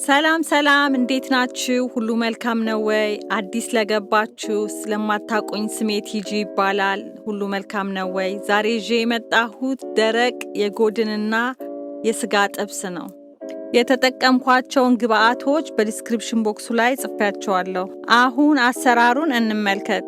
ሰላም እንዴት ናችሁ? ሁሉ መልካም ነው ወይ? አዲስ ለገባችሁ ስለማታቆኝ ስሜት ቲጂ ይባላል። ሁሉ መልካም ነው ወይ? ዛሬ ይዤ የመጣሁት ደረቅ የጎድንና የስጋ ጥብስ ነው። የተጠቀምኳቸውን ግባአቶች በዲስክሪፕሽን ቦክሱ ላይ ጽፌያቸዋለሁ። አሁን አሰራሩን እንመልከት።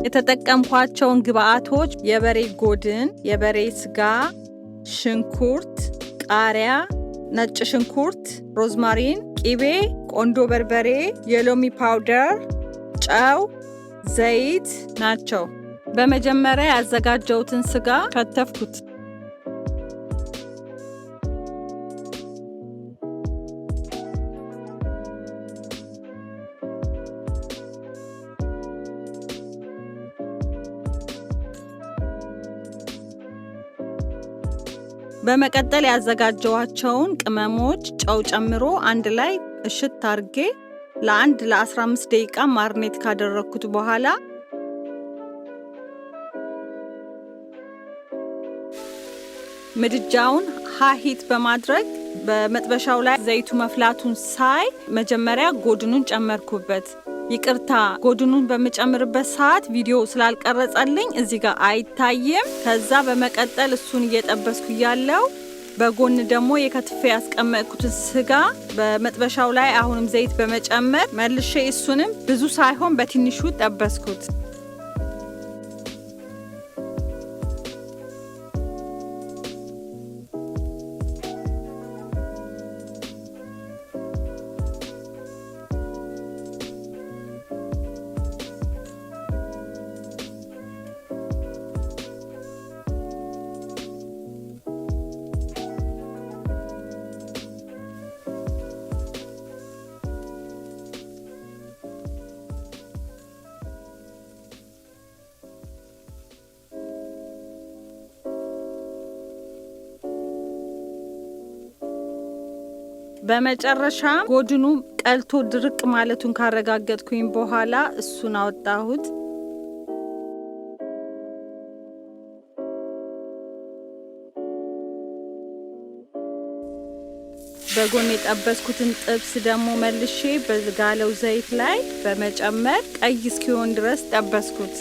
የተጠቀምኳቸውን ግባአቶች የበሬ ጎድን፣ የበሬ ስጋ፣ ሽንኩርት፣ ቃሪያ፣ ነጭ ሽንኩርት፣ ሮዝመሪይ፣ ቂቤ፣ ቆንዶ በርበሬ፣ የሎሚ ፓውደር፣ ጨው፣ ዘይት ናቸው። በመጀመሪያ ያዘጋጀሁትን ስጋ ከተፍኩት። በመቀጠል ያዘጋጀዋቸውን ቅመሞች ጨው ጨምሮ አንድ ላይ እሽት አርጌ ለ15 ደቂቃ ማርኔት ካደረኩት በኋላ ምድጃውን ሃሂት በማድረግ በመጥበሻው ላይ ዘይቱ መፍላቱን ሳይ መጀመሪያ ጎድኑን ጨመርኩበት። ይቅርታ ጎድኑን በመጨመርበት ሰዓት ቪዲዮ ስላልቀረጸልኝ እዚህ ጋር አይታየም። ከዛ በመቀጠል እሱን እየጠበስኩ ያለው በጎን ደግሞ የከትፌ ያስቀመጥኩትን ስጋ በመጥበሻው ላይ አሁንም ዘይት በመጨመር መልሼ እሱንም ብዙ ሳይሆን በትንሹ ጠበስኩት። በመጨረሻ ጎድኑ ቀልቶ ድርቅ ማለቱን ካረጋገጥኩኝ በኋላ እሱን አወጣሁት። በጎን የጠበስኩትን ጥብስ ደግሞ መልሼ በጋለው ዘይት ላይ በመጨመር ቀይ እስኪሆን ድረስ ጠበስኩት።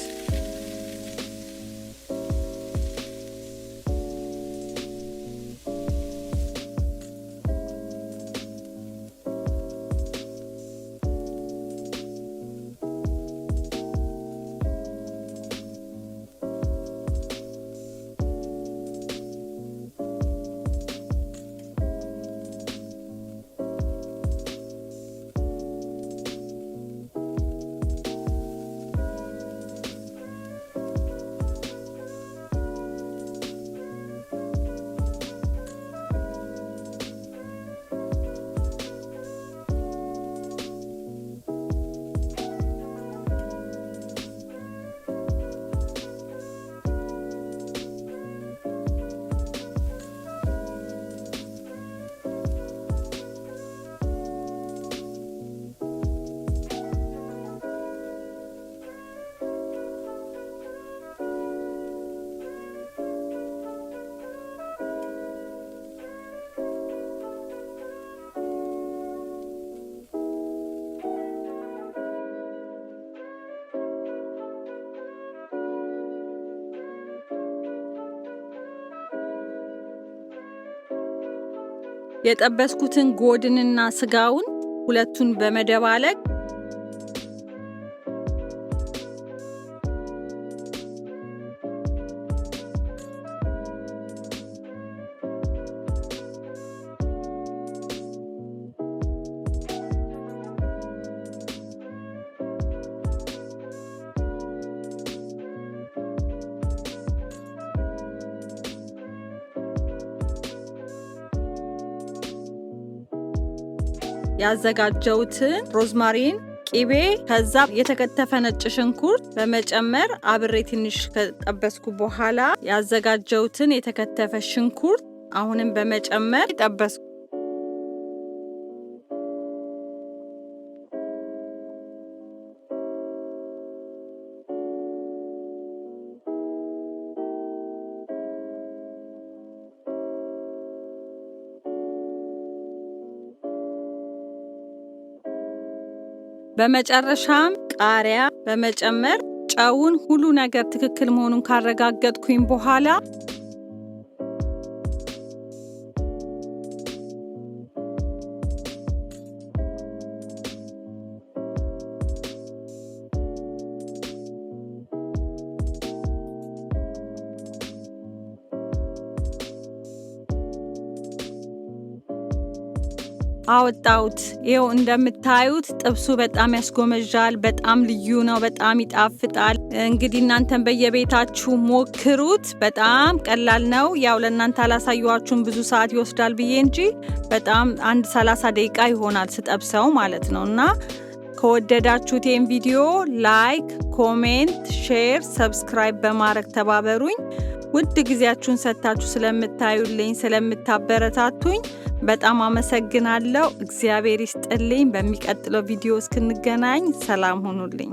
የጠበስኩትን ጎድንና ስጋውን ሁለቱን በመደባለቅ ያዘጋጀሁትን ሮዝመሪይ፣ ቂቤ ከዛ የተከተፈ ነጭ ሽንኩርት በመጨመር አብሬ ትንሽ ከጠበስኩ በኋላ ያዘጋጀሁትን የተከተፈ ሽንኩርት አሁንም በመጨመር ጠበስኩ። በመጨረሻም ቃሪያ በመጨመር ጨውን ሁሉ ነገር ትክክል መሆኑን ካረጋገጥኩኝ በኋላ አወጣውት። ይሄው እንደምታዩት ጥብሱ በጣም ያስጎመጃል። በጣም ልዩ ነው። በጣም ይጣፍጣል። እንግዲህ እናንተም በየቤታችሁ ሞክሩት። በጣም ቀላል ነው። ያው ለእናንተ አላሳየኋችሁም ብዙ ሰዓት ይወስዳል ብዬ እንጂ በጣም 30 ደቂቃ ይሆናል ስጠብሰው ማለት ነውና ከወደዳችሁት ይሄን ቪዲዮ ላይክ፣ ኮሜንት፣ ሼር፣ ሰብስክራይብ በማድረግ ተባበሩኝ። ውድ ጊዜያችሁን ሰጥታችሁ ስለምታዩልኝ ስለምታበረታቱኝ በጣም አመሰግናለሁ። እግዚአብሔር ይስጥልኝ። በሚቀጥለው ቪዲዮ እስክንገናኝ ሰላም ሁኑልኝ።